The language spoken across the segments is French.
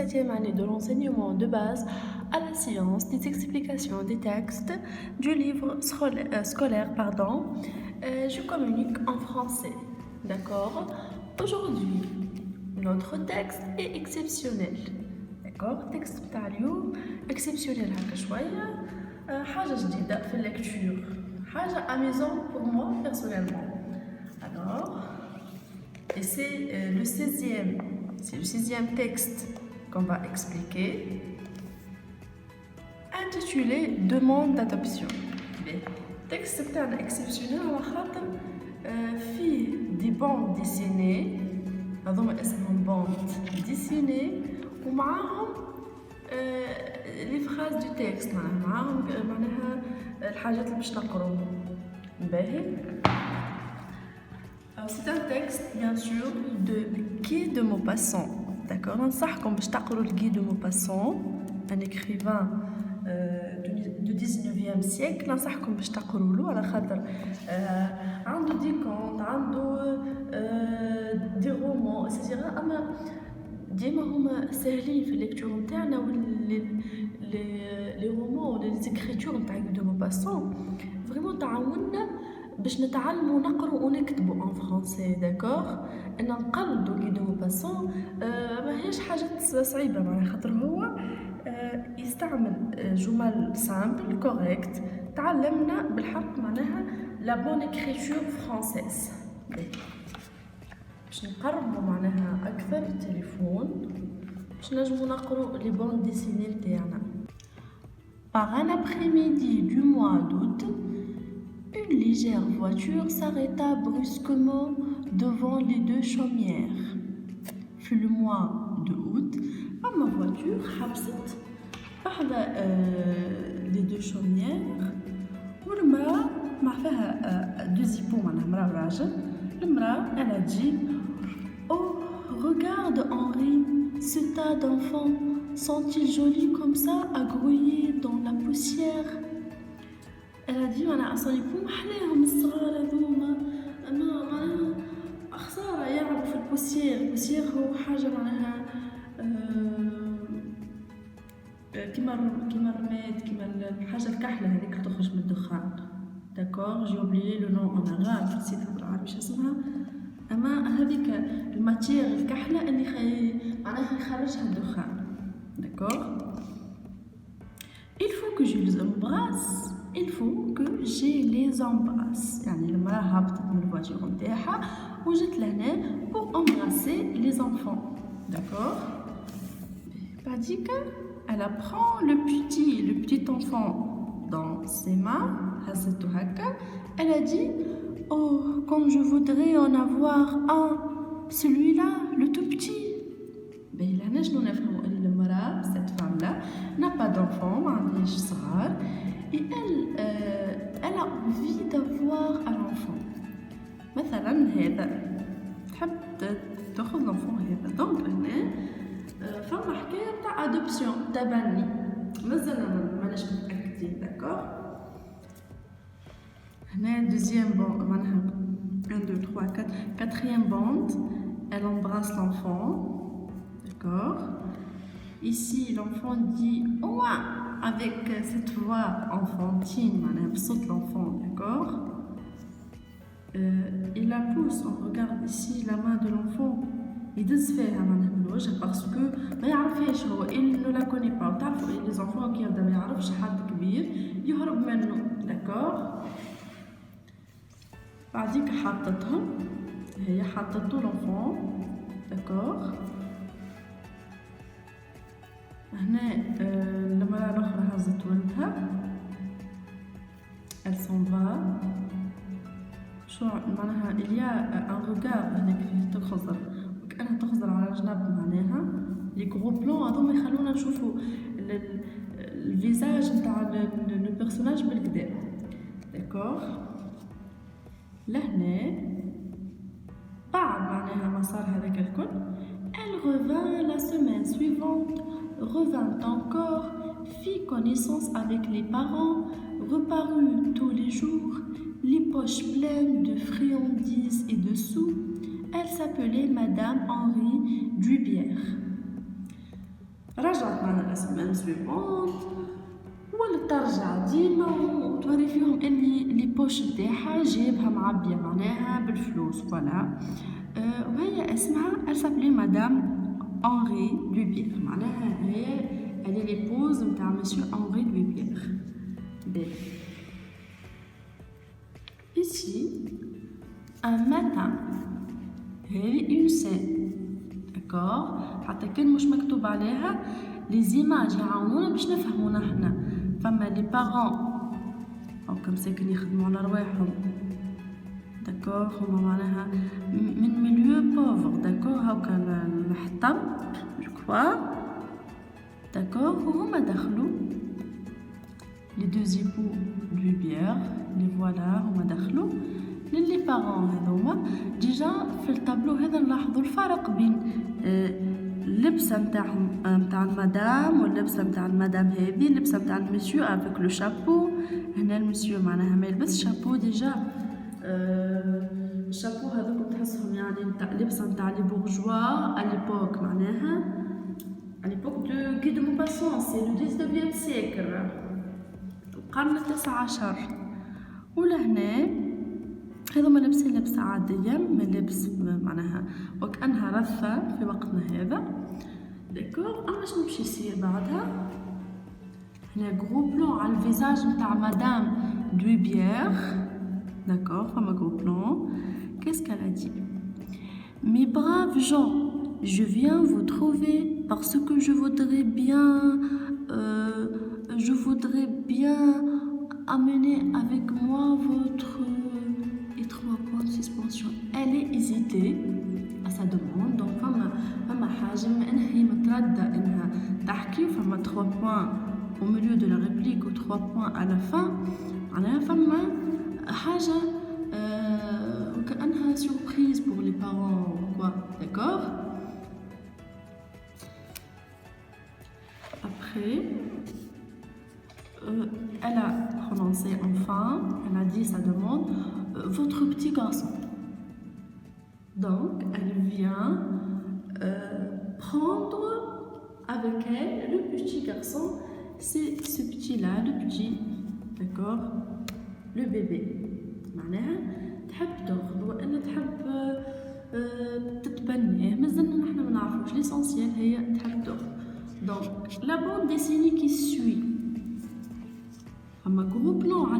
7e année de l'enseignement de base à la science des explications des textes du livre scolaire. Je communique en français. D'accord? Aujourd'hui, notre texte est exceptionnel. D'accord? Texte بتاع اليوم exceptionnel هكا شوية. حاجة جديدة في lecture. حاجة amusante pour moi personnellement. Alors, et c'est le 16e texte qu'on va expliquer, intitulé Demande d'adoption. Le texte est exceptionnel على خاطر فيه des bandes dessinées. هذوما اسمهم bandes dessinées ومعاهم les phrases du texte معاهم معناها الحاجات اللي باش نقروهم. باهي. C'est un texte bien sûr de Guy de Maupassant. D'accord? ننصحكم باش تقروا Guy de Maupassant, un écrivain du 19e siècle. ننصحكم باش تقروا له على خاطر عنده دي كونت, عنده دي رومون, c'est-à-dire اما ديما هما ساهلين في الليكتور نتاعنا لي رومون لي زيكريتور نتاع Guy de Maupassant فريمون تعاوننا باش نتعلموا نقروا ونكتبوا en français. d'accord? ان نقلدوا Guy de Maupassant ماهيش حاجه صعيبه معناها خاطر هو يستعمل جمل سامبل كوريكت تعلمنا بالحق معناها لا بون écriture française. باش نقربوا معناها اكثر التليفون باش نجموا نقروا لي بون ديسيني نتاعنا. Par un après-midi du mois d'août, une légère voiture s'arrêta brusquement devant les deux chaumières. Fut le mois de août, ma voiture حبست بعد les deux chaumières والمرأة مع فيها deux hippos معناها مرأة وراجل. المرأة elle a dit: Oh, regarde Henri, ce tas d'enfants, sont-ils jolis comme ça à grouiller dans la poussière? Elle a dit معناها أصلا يكون أحلاهم الصغار هذوما معناها خسارة يلعبوا في البوسيير. البوسيير هو حاجة معناها كيما الرماد كيما الحاجة الكحلة هذيك تخرج من الدخان. داكور جي اوبليي لو نون اون عربي نسيتها بالعربي شو اسمها, اما هذيك الماتير الكحلة اللي معناها يخرجها الدخان. داكور. il faut que je les embrasse, il faut que je les embrasse. يعني المرأة هبطت من الفواتور نتاعها وجت لهنا pour embrasser les enfants. d'accord. بعديك elle prend le petit enfant dans ses mains. Elle a dit: Oh, comme je voudrais en avoir un, celui-là, le tout petit. Ben, il a cette femme-là n'a pas d'enfant, et elle a envie d'avoir un enfant. مثلا هذا تحب تاخذ l'enfant هذا. donc هنا فما حكايه تاع adoption تبني مازلنا ماناش متاكدين. d'accord. Deuxième bande, 1, 2, 3, 4, quatrième bande, elle embrasse l'enfant. D'accord. Ici, l'enfant dit ouah avec cette voix enfantine, l'enfant. D'accord. Il la pousse, on regarde ici la main de l'enfant. Il desfait parce que il ne la connaît pas. Les enfants qui ont des يعرفش حد كبير يهرب منه. D'accord. بعديك حطتهم هي حطتو l'enfant. d'accord. هنا المرأة الأخرى هزت ولدها. elle s'en va. شو معناها il y a un regard هناك فيه تخزر وكأنها تخزر على جنب معناها. لي غرو بلون هذوما يخلونا نشوفوا الفيزاج نتاع لو بيرسوناج بالكدا. d'accord. لهنا بعد معناها ما صار هذاك الكل elle revint la semaine suivante, revint encore, fit connaissance avec les parents, reparut tous les jours, les poches pleines de friandises et de sous. Elle s'appelait Madame Henri Dubière. رجعت معنا لا سيمين سويفونت ولات ترجع ديما وتوري فيهم اللي لي بوش نتاعها جيبها معبيه معناها بالفلوس فوالا. وهي اسمها elle s'appelait مدام Henri Dubier معناها هي elle est l'épouse نتاع monsieur Henri Dubier. Ici un matin هذه une scène d'accord حتى كان مش مكتوب عليها لي زيماج يعاونونا باش نفهمو نحنا. فما لي بارون او كم ساكن يخدموا على رواحهم داكور هما معناها من ميليو بوفر داكور هاكا الحطب جو كوا داكور وهما دخلوا لي دو زيبو دو بيير لي فوالا هما دخلوا للي بارون هذوما. ديجا في الطابلو هذا نلاحظوا الفرق بين اللبسه نتاعهم نتاع المدام واللبسه نتاع المدام هذه اللبسه نتاع المسيو افيك لو شابو. هنا المسيو معناها ما يلبس شابو ديجا الشابو هذوك تحسهم يعني نتاع لبسه نتاع لي بورجوا اليبوك معناها اليبوك دو كي دو موباسون سي لو 19 سيكل القرن ال19. ولهنا هذوما لابسين لبسه عاديه ما لبس معناها وكانها رثه في وقتنا هذا داكور. اما شنو باش يصير بعدها هنا غرو بلون على الفيزاج نتاع مدام دوبيير داكور. فما غرو بلون qu'est-ce qu'elle a dit mes braves gens je viens vous trouver parce que je voudrais bien amener avec moi votre et 3 points de suspension. Elle est hésitée à sa demande donc فما حاجه بما انها هي متردده انها تحكي فما 3 points au milieu de la réplique ou 3 points à la fin معناها فما حاجه وكأنها surprise pour les parents quoi d'accord. Après elle a prononcé enfin, elle a dit sa demande, votre petit garçon. Donc, elle vient prendre avec elle le petit garçon. C'est ce petit-là, le petit, d'accord, le bébé. معناها تحب تاخذ ولا تحب تتبنيه مازلنا نحنا ما نعرفوش ليسونسيال هي تحب تاخذ. Donc, la bande dessinée qui suit un gros plan à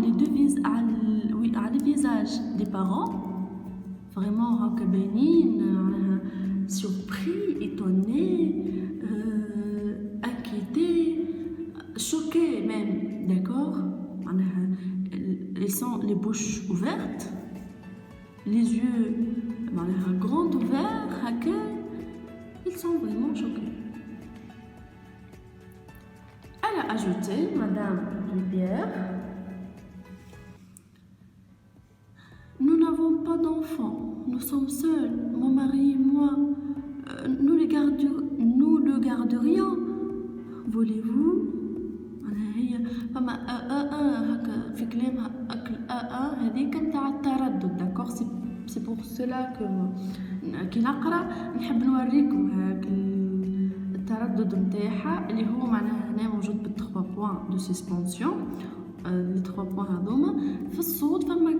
les visages des parents vraiment surpris, étonnés, inquiétés, choqués même, d'accord. Ils sont les bouches ouvertes, les yeux grands ouverts, ils sont vraiment choqués. Elle a ajouté, Madame Dubier, nous n'avons pas d'enfants, nous sommes seuls, mon mari et moi, nous le garderions, voulez-vous? فما هكا في كلامها هذيك نتاع التردد داكوغ. سي بور سولا كي نقرا نحب نوريكم هاك التردد نتاعها اللي هو معناها هنا موجود بال 3 بوين دو سسبونسيون. لي 3 بوين هذوما في الصوت فما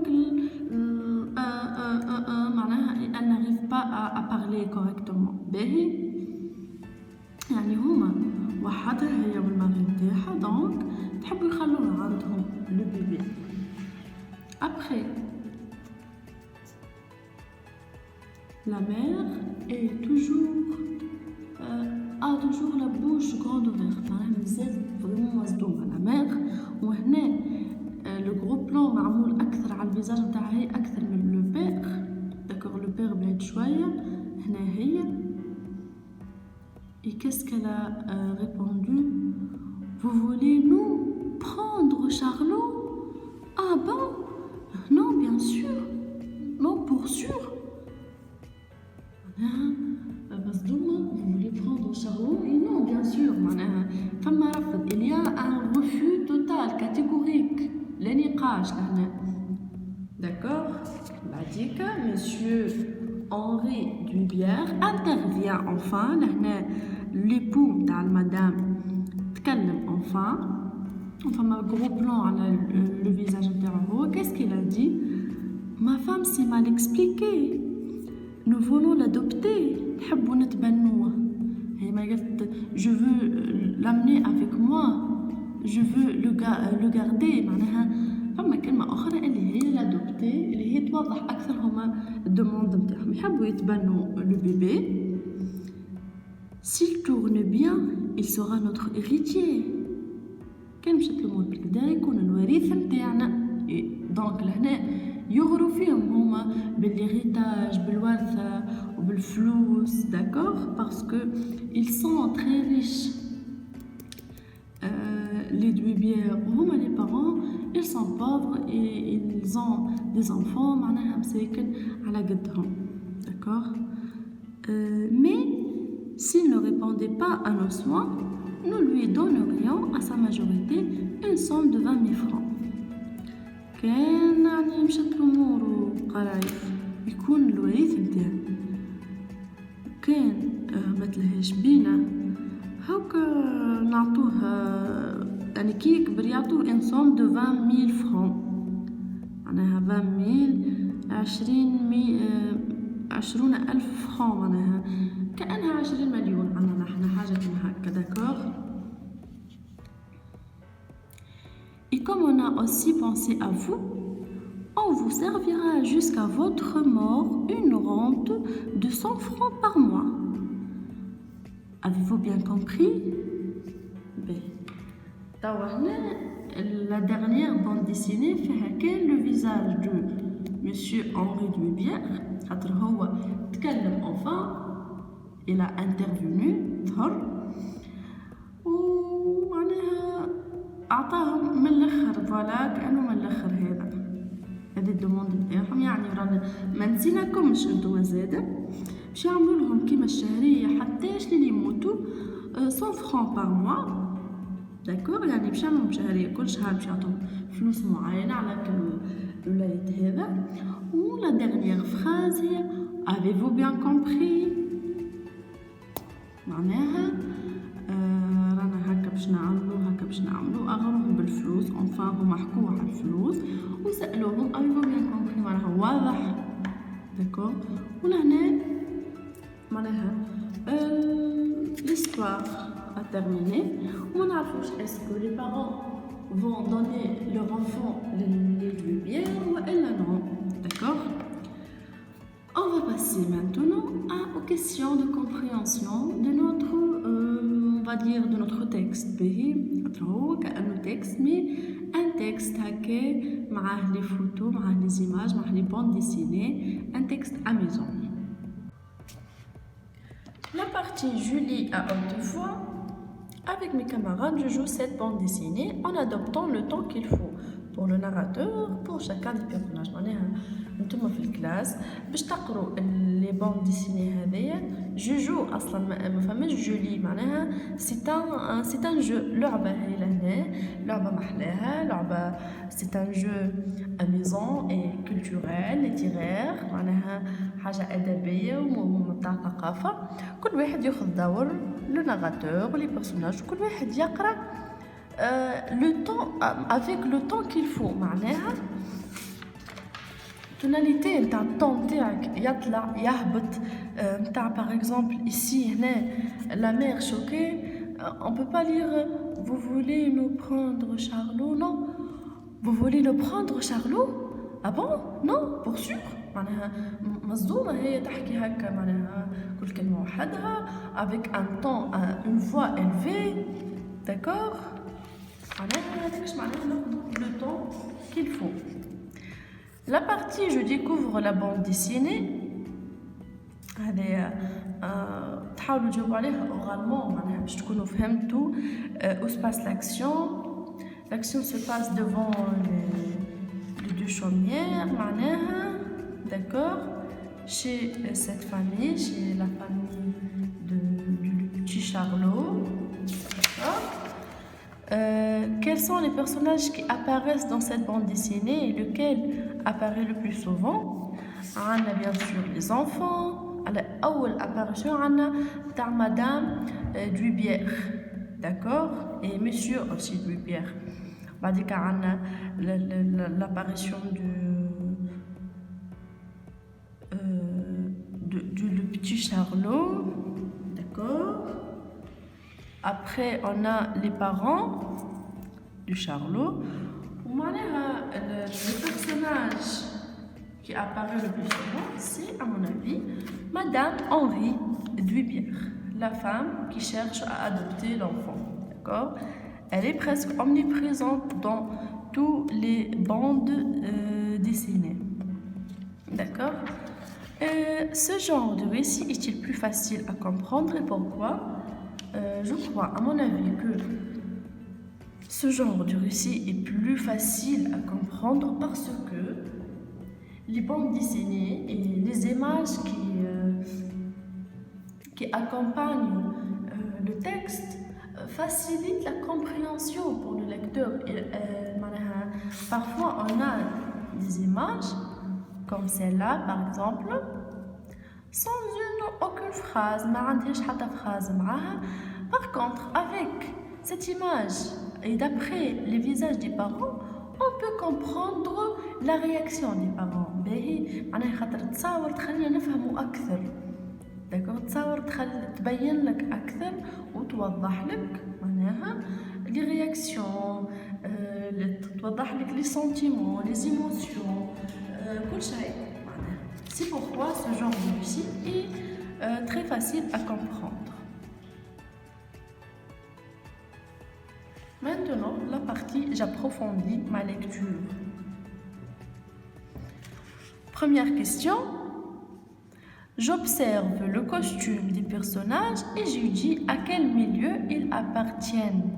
معناها elle n'arrive pas à parler correctement. باهي يعني هما وحدها هي والماري نتاعها دونك تحبوا يخلوها عندهم لو بيبي. Après la mère est a toujours la bouche grande ouverte معناها مازال فريمون مصدومه la mère. وهنا لو غرو بلان معمول اكثر على الفيزاج نتاعها هي اكثر من لو بير داكوغ. لو بير بعيد شويه هنا هي. Et qu'est-ce qu'elle a répondu? Vous voulez nous prendre Charlot? Ah bon? Non, bien sûr. Non, pour sûr. Vous voulez prendre Charlot? Et non, bien sûr. Il y a un refus total, catégorique. Les niqash, d'accord? Badika, monsieur Henri Dubier intervient enfin. l'époux de la madame تكلم enfin ma gros plan على le visage intérieur. Qu'est-ce qu'il a dit? Ma femme s'est mal expliquée. Nous voulons l'adopter. نحبوا نتبنوه. هي ما قالت je veux l'amener avec moi. Je veux le garder. معناها فما كلمة أخرى اللي هي l'adopter اللي هي توضح أكثر هما الدوموند نتاعهم يحبوا يتبنوا le bébé. S'il tourne bien, il sera notre héritier. كان مشات الأمور بالكدا يكون الوريث نتاعنا. دونك لهنا يغروا فيهم هما بالهيريتاج بالورثة وبالفلوس داكوغ باسكو ils sont très riches. Les Dubières هما les parents ils sont pauvres et ils ont des enfants معناها مساكن على قدهم داكوغ. Mais s'il ne répondait pas à nos soins, nous lui donnerions à sa majorité une somme de 20 000 francs. كان يعني مشات الأمور وقرايب يكون الوريث نتاعو كان متلهاش بينا هاكا نعطوه يعني كي يكبر يعطوه ان سوم دو 20 000 فرون معناها 20,000 فرون معناها كأنها 20 مليون عندنا نحن حاجة من هكا داكوغ. Et comme on a aussi pensé à vous, on vous servira jusqu'à votre mort une rente de 100 francs par mois. Avez-vous bien compris? Ben, la dernière bande dessinée fait le visage de Monsieur Henri Dubière. Enfin, il a intervenu. أعطاهم من الأخر فوالا كأنه من الأخر هذه الدوموند نتاعهم يعني رانا ما نسيناكمش انتوما زاده باش يعملوا لهم كيما الشهريه حتىش اللي يموتوا 100 فرون بار موا داكوغ يعني باش يعملوا شهريه كل شهر باش يعطوهم فلوس معينه على كل الولاد هذا. ولا ديرنيير فراز هي avez-vous bien compris معناها رانا هكا باش نعملوا اغروهم بالفلوس انفان هما حكوا على الفلوس وسالوهم avez-vous bien compris معناها واضح داكوغ. ولهنا معناها l'histoire a terminé وما نعرفوش اسكو لي بارون vont donner leur enfant les Dubières ou elle non d'accord. On va passer maintenant aux questions de compréhension de notre on va dire de notre texte. هو كأنه texte mais un texte هكا معاه les photos معاه les images معاه les bandes dessinées un texte amusant. La partie Julie à haute voix. Avec mes camarades, je joue cette bande dessinée en adoptant le temps qu'il faut pour le narrateur, pour chacun des personnages. انتم في الكلاس باش تقروا لي بوند ديسيني هذيا جو جو اصلا ما فماش جولي معناها سي ان جو لعبه هي لهنا لعبه محلاها لعبه سي ان جو اميزون اي كولتوريل ليتيرير معناها حاجه ادبيه ومتاع ثقافه. كل واحد ياخذ دور لو ناراتور ولي بيرسوناج كل واحد يقرا لو طون افيك لو طون كيل فو معناها tonalité نتاع الطون تاعك يطلع يهبط نتاع par exemple ici هنا la mère choquée on peut pas lire vous voulez nous prendre Charlot non vous voulez le prendre Charlot ah bon non pour sûr معناها مصدومة هي تحكي هكا معناها كل كلمة وحدها avec un ton une voix élevée d'accord معناها هذاك معناها ناخذ le temps qu'il faut. La partie je découvre la bande dessinée هذه تحاولوا تجاوبوا عليها oralement معناها باش تكونوا فهمتوا où se passe l'action. L'action se passe devant les deux chaumières معناها d'accord chez cette famille chez la famille du petit Charlot d'accord. Quels sont les personnages qui apparaissent dans cette bande dessinée et lequel apparaît le plus souvent? On a bien sûr les enfants, على أول apparition عنا تاع مدام دويبيير d'accord et monsieur aussi دويبيير. بعديك عنا l'apparition du le petit Charlot, d'accord. Après on a les parents du Charlot. Le personnage qui apparaît le plus souvent, c'est à mon avis Madame Henri Duibière, la femme qui cherche à adopter l'enfant, d'accord. Elle est presque omniprésente dans toutes les bandes dessinées, d'accord. Ce genre de récit est-il plus facile à comprendre et pourquoi? Je crois, à mon avis, que ce genre de récit est plus facile à comprendre parce que les bandes dessinées et les images qui accompagnent le texte facilitent la compréhension pour le lecteur. Parfois, on a des images comme celle-là, par exemple, sans aucune phrase, par contre, avec cette image et d'après les visages des parents, on peut comprendre la réaction des parents. d'accord. تصور تبين لك أكثر وتوضح لك معناها les réactions, توضح لك les sentiments, les émotions, كل شيء معناها. C'est pourquoi ce genre de récit est très facile à comprendre. Maintenant, la partie j'approfondis ma lecture. Première question. J'observe le costume des personnages et je dis à quel milieu ils appartiennent.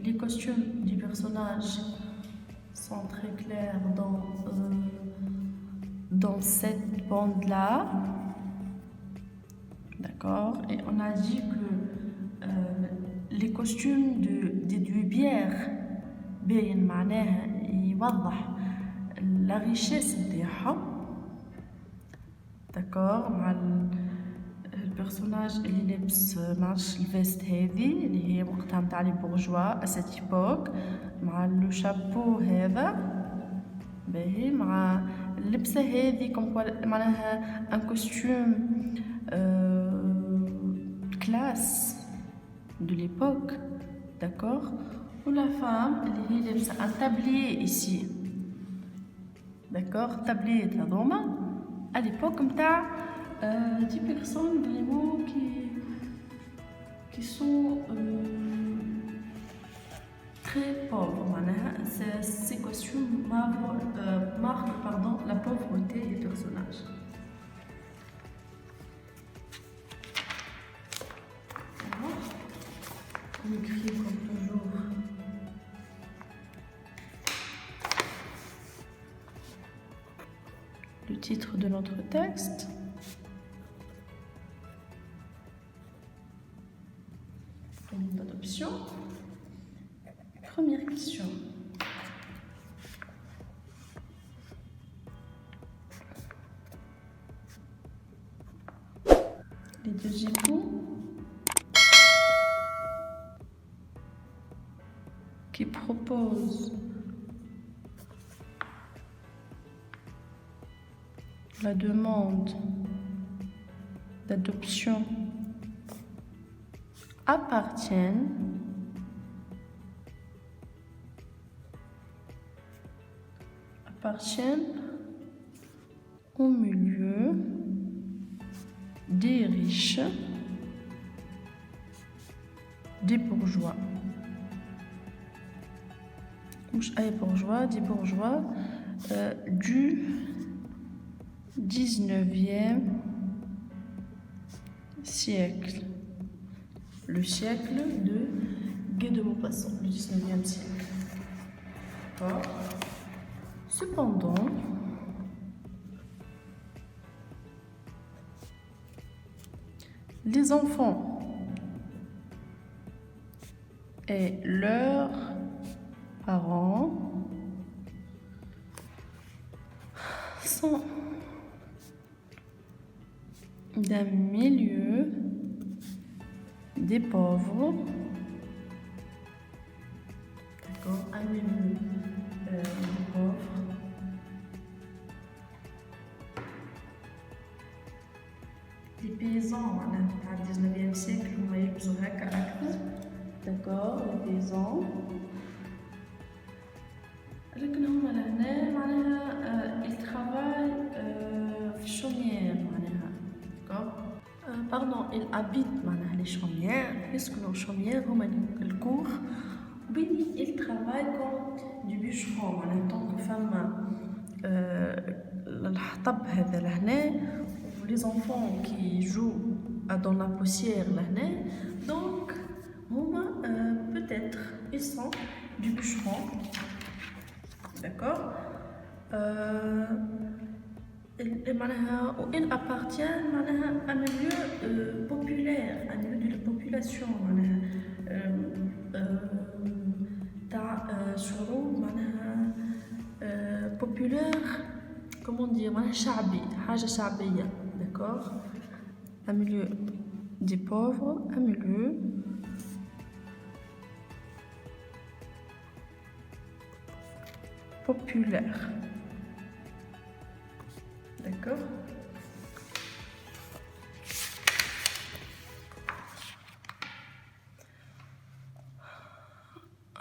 Les costumes des personnages sont très clairs dans cette bande-là. D'accord. Et on a dit que les costumes des Duibières باين معناها يوضح la richesse نتاعهم. d'accord. مع البيرسوناج اللي لابس معرفش الفيست هذه اللي هي وقتها نتاع لي بورجوا à cette époque مع لو شابو هذا باهي مع اللبسه هذه معناها ان كوستيم classe de l'époque, d'accord. Ou la femme, elle a un tablier ici, d'accord. Tablier de la Roma, à l'époque, comme ça, des personnes vraiment qui sont très pauvres. Ces costumes marquent la pauvreté des personnages. On écrit comme toujours le titre de notre texte. D'adoption. Première question. Les deux époux qui proposent la demande d'adoption appartiennent au milieu des riches, des bourgeois. Des bourgeois du 19e siècle. Le siècle de Guy de Maupassant, le 19e siècle. D'accord. Cependant, les enfants et leurs parents sont d'un milieu des pauvres. D'accord, un milieu des pauvres. Les paysans, au 19e siècle, vous voyez, vous aurez un caractère. D'accord, les paysans. لكن هما لهنا معناها ils travaillent في الشومير معناها. D'accord. Pardon, ils habitent معناها les chaumières. يسكنوا chaumières هما الكوخ. وبين ils travaillent comme du bûcheron معناها donc فما الحطب هذا لهنا. Les enfants qui jouent dans la poussière لهنا. Donc هما peut-être ils sont du bûcheron. D'accord. Il appartient à un milieu populaire, à un milieu de la population. Populaire, comment dire, شعبي, حاجة شعبية. D'accord. Un milieu des pauvres, un milieu populaire. D'accord.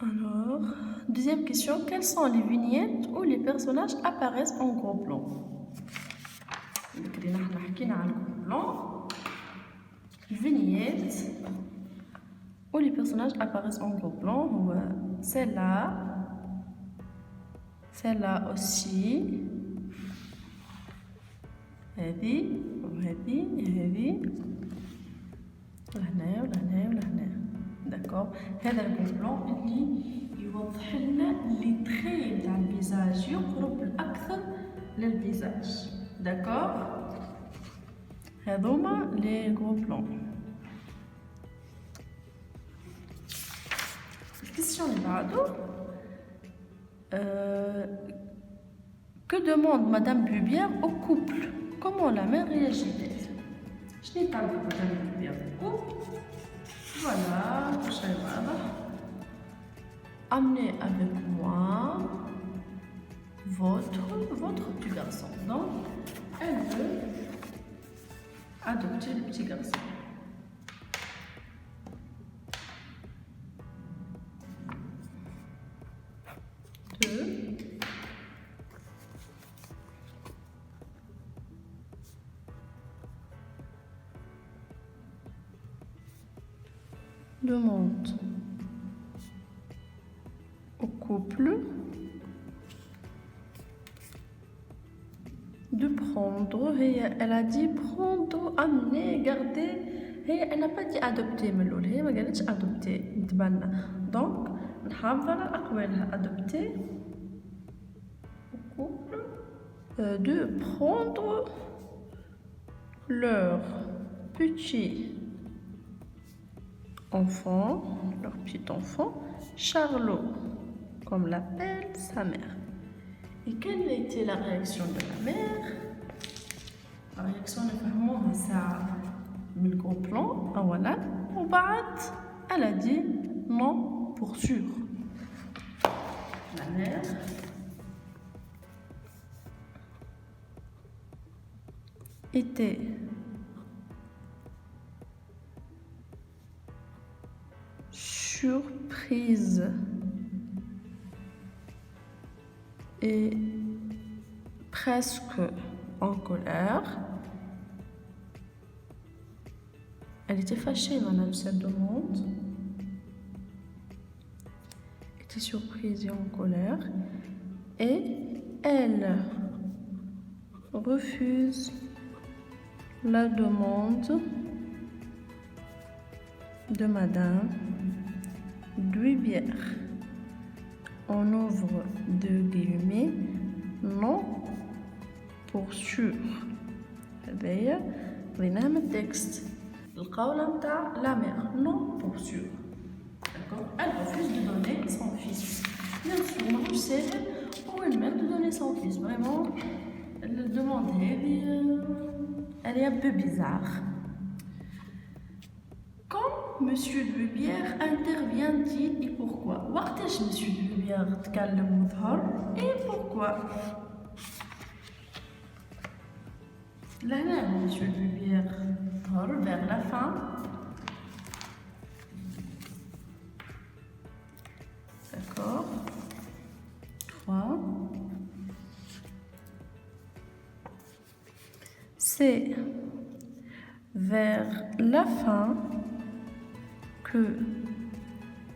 Alors, deuxième question, quelles sont les vignettes où les personnages apparaissent en gros plan? Vignettes où les personnages apparaissent en gros plan, celle-là aussi, هذه وهذه لهنا ولهنا ولهنا. داكور. هذا البلان اللي يوضح لنا لي تري تاع الفيزاج يقرب الاكثر للفيزاج. داكور. هذوما لي غرو بلان. الكيسيون اللي بعدو que demande Madame Bubière au couple? Comment la mère réagit-elle? Je n'ai pas vu Madame Bubière au couple. Voilà, amenez avec moi votre petit garçon. Donc, elle veut adopter le petit garçon. Demande au couple de prendre. Elle a dit prendre, amener, garder. Elle n'a pas dit adopter, mais elle n'a pas dit adopter. Donc, نحافظ على أقوالها adopter au couple de prendre leur petit enfant, leur petit enfant, Charlot, comme l'appelle sa mère. Et quelle a été la réaction de la mère? La réaction de la mère, c'est من gros plan, voilà. وبعد, elle a dit non pour sûr. La mère était surprise et presque en colère. Elle était fâchée, madame, cette demande. Elle était surprise et en colère. Et elle refuse la demande de madame Bubière. On ouvre deux guillemets, non pour sûr. هذايا قريناها من التكست القولة متاع la mère, non pour sûr. D'accord. Elle refuse de donner son fils. Bien sûr, c'est pour elle-même de donner son fils. Vraiment, elle demandait, elle est un peu bizarre. Quand Monsieur Lumière intervient-il et pourquoi? وقتاش Monsieur Lumière تكلم وظهر et pourquoi? لهنا Monsieur Lumière ظهر vers la fin. D'accord. 3. C'est vers la fin que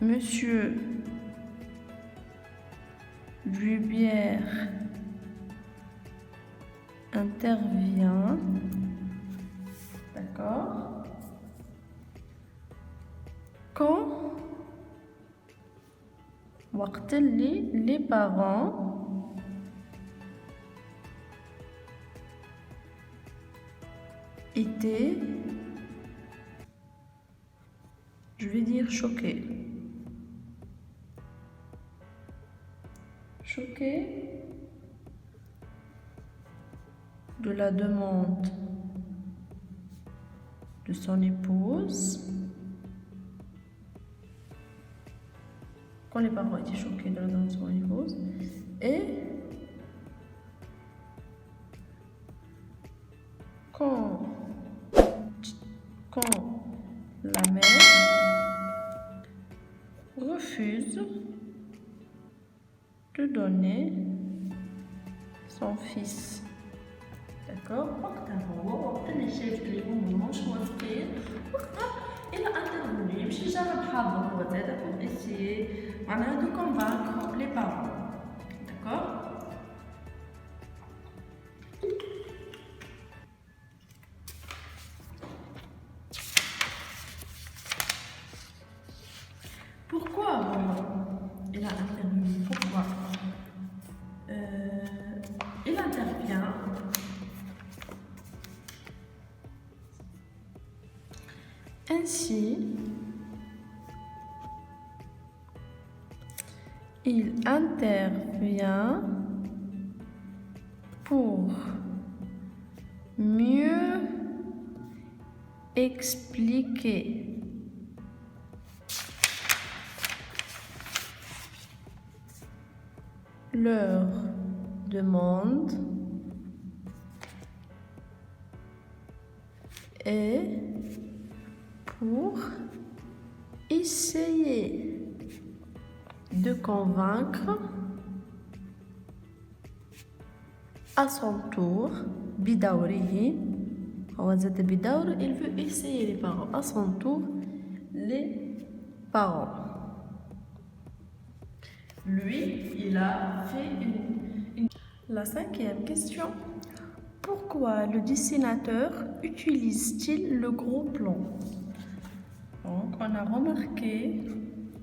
Monsieur Lumière intervient. D'accord. Quand وقت اللي les parents étaient, je vais dire choqués. Choqués de la demande de son épouse. Quand les parents étaient choqués de la demande de son épouse. Et quand la mère refuse de donner son fils. D'accord. وقتها هو وقت اللي شاف اللي هما مش موافقين وقتها il a intervenu مشي جرب حظه هو زادا pour essayer معناها de convaincre les parents. D'accord. Pourquoi il a intervenu? Pourquoi il intervient ainsi? Il intervient pour mieux expliquer leur demande et pour essayer de convaincre à son tour بدوره هو زاد بدور il veut essayer les parents à son tour les parents. Lui, il a fait La 5e question. Pourquoi le dessinateur utilise-t-il le gros plan? Donc, on a remarqué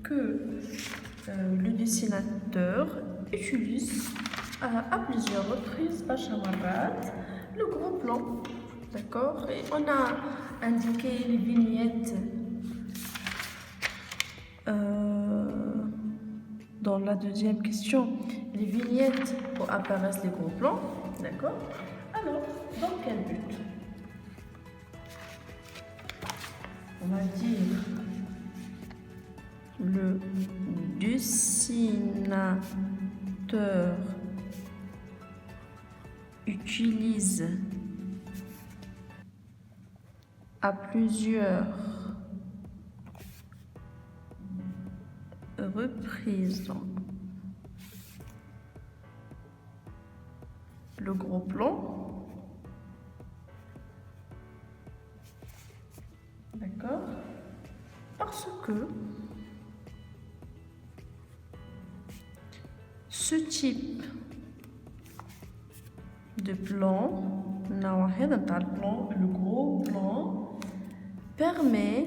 que le dessinateur utilise à plusieurs reprises le gros plan. D'accord. Et on a indiqué les vignettes dans la 2e question, les vignettes où apparaissent les gros plans. D'accord. Alors, dans quel but? On va dire le dessinateur utilise à plusieurs reprises le gros plan. D'accord. Parce que ce type de plan, le gros plan, permet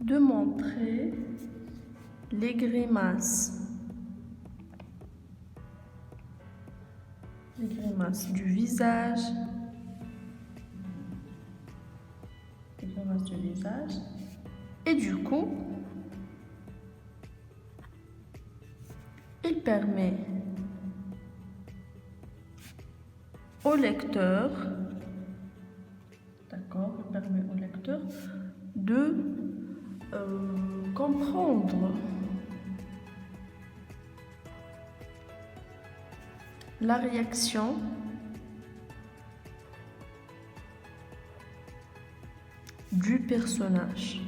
de montrer les grimaces. Les grimaces du visage. Les grimaces du visage. Et du coup, il permet au lecteur, d'accord, il permet au lecteur de comprendre la réaction du personnage.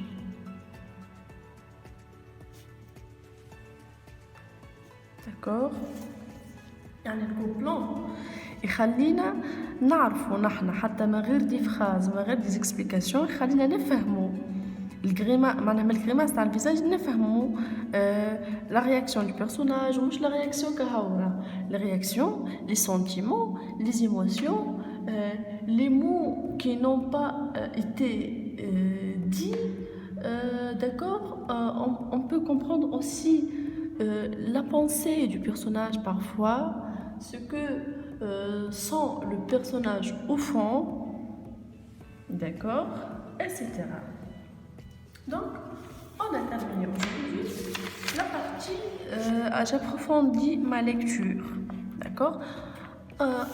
D'accord. يعني الكوبلون يخلينا نعرفوا نحن حتى من غير دي فراز من غير دي اكسبليكاسيون يخلينا نفهموا الجريما معناها من الجريماس تاع الفيزاج نفهموا لا رياكسيون دو بيرسوناج ومش لا رياكسيون كهورا لا رياكسيون لي سنتيمون لي ايموسيون les mots qui n'ont pas été dits, d'accord, on peut comprendre aussi la pensée du personnage parfois, ce que sent le personnage au fond, d'accord, etc. Donc, on a terminé aujourd'hui la partie, j'approfondis ma lecture, d'accord.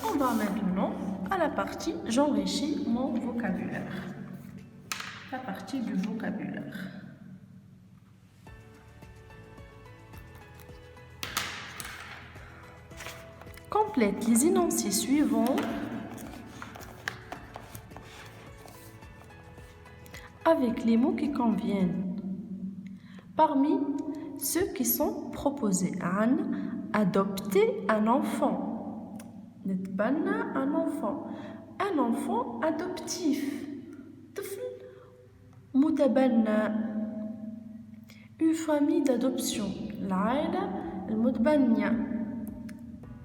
On va maintenant à la partie j'enrichis mon vocabulaire. La partie du vocabulaire. Complète les énoncés suivants avec les mots qui conviennent. Parmi ceux qui sont proposés, Anne, adopter un enfant. نتبنى un enfant adoptif طفل متبنى une famille d'adoption العائلة المتبنية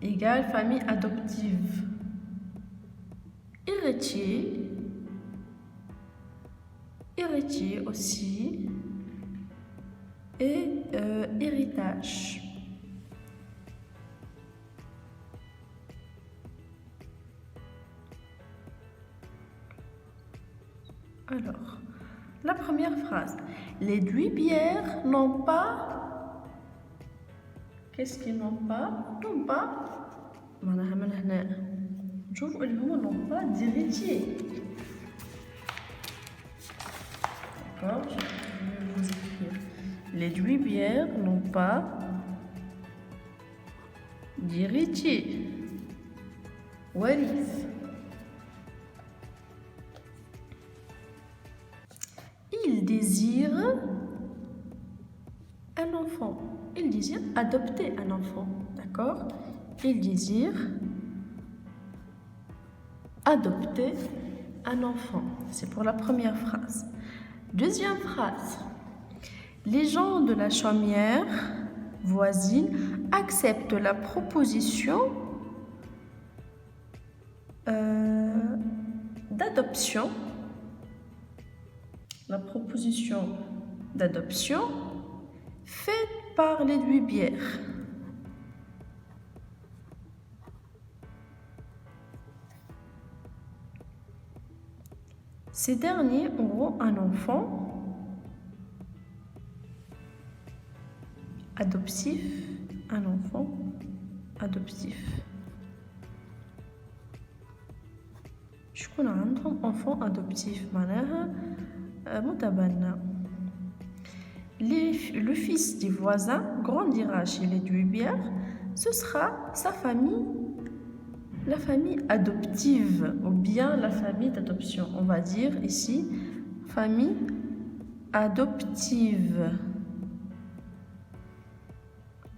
égale famille adoptive héritier aussi et héritage. Alors, la première phrase. Les Duibières n'ont pas... Qu'est-ce qu'ils n'ont pas? N'ont pas... n'ont pas d'héritier. D'accord, je vais vous écrire. Les Duibières n'ont pas d'héritier. Wallis. Il désire un enfant. Il désire adopter un enfant. D'accord? Il désire adopter un enfant. C'est pour la première phrase. Deuxième phrase. Les gens de la chaumière voisine acceptent la proposition d'adoption. La proposition d'adoption faite par les Duibières. Ces derniers auront un enfant adoptif, شكون عندهم enfant adoptif معناها متبنى. Le fils du voisin grandira chez les Duibières, ce sera sa famille, la famille adoptive ou bien la famille d'adoption. On va dire ici famille adoptive.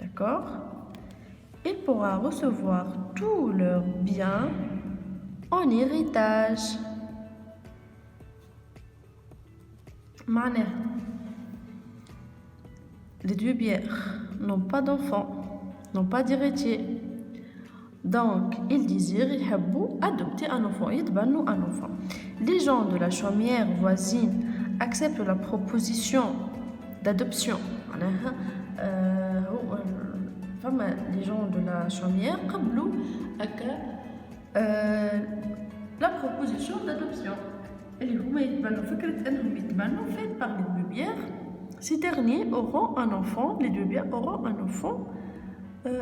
D'accord? Il pourra recevoir tous leurs biens en héritage. معناها les Duibières n'ont pas d'enfants, n'ont pas d'héritier. Donc, ils désirent adopter un enfant, un enfant. Les gens de la chaumière voisine acceptent la proposition d'adoption. Les gens de la chaumière قبلوا la proposition d'adoption. اللي هما يتبنوا فكرة أنهم يتبنوا fait par les deux bières. Ces derniers auront un enfant, les deux bières auront un enfant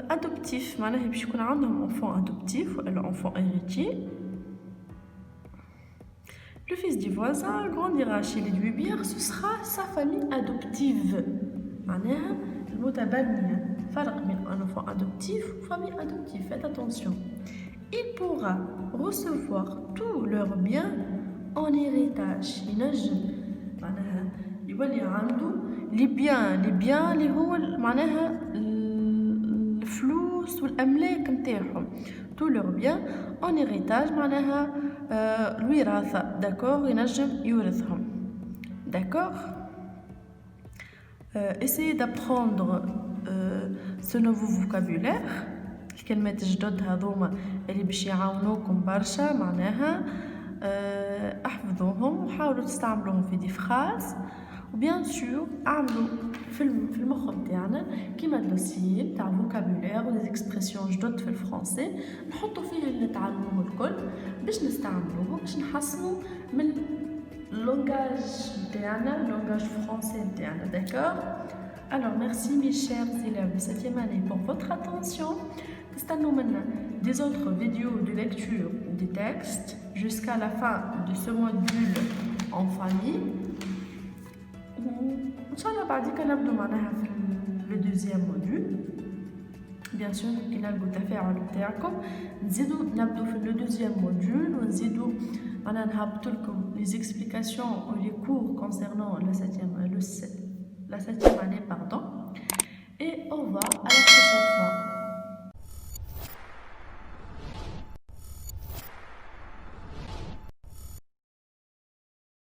adoptif. معناها باش يكون عندهم enfant adoptif ولا enfant héritier. Le fils du voisin grandira chez les deux bières, ce sera sa famille adoptive. معناها المتبنية فرق بين un enfant adoptif ou famille adoptive. Faites attention. Il pourra recevoir tous leurs biens en héritage. ينجم معناها يولي عنده les biens اللي هو معناها الفلوس والأملاك نتاعهم. tous leurs biens en héritage معناها الوراثة. داكور ينجم يورثهم. داكور. Essayez d'apprendre ce nouveau vocabulaire. الكلمات الجدد هذوما اللي باش يعاونوكم برشا معناها احفظوهم وحاولوا تستعملوهم في دي فراز. وبيان سور اعملوا في المخ نتاعنا كيما دوسيي تاع فوكابولير ولي اكسبرسيون جدد في الفرنسي نحطوا فيه اللي تعلموه الكل باش نستعملوه باش نحسنوا من اللونغاج نتاعنا اللونغاج فرنسي نتاعنا. داكور. Alors merci mes chers élèves de 7e année pour votre attention. تستنوا منا des autres vidéos de lecture des textes jusqu'à la fin de ce module en famille. إن شاء الله بعديك نبدو معناها في le deuxième module. Bien sûr كي نلقوا التفاعل نتاعكم نزيدوا نبدو في le deuxième module ونزيدوا معناها نهبطوا لكم les explications ou les cours concernant la 7e année, pardon. Et au revoir à la prochaine fois.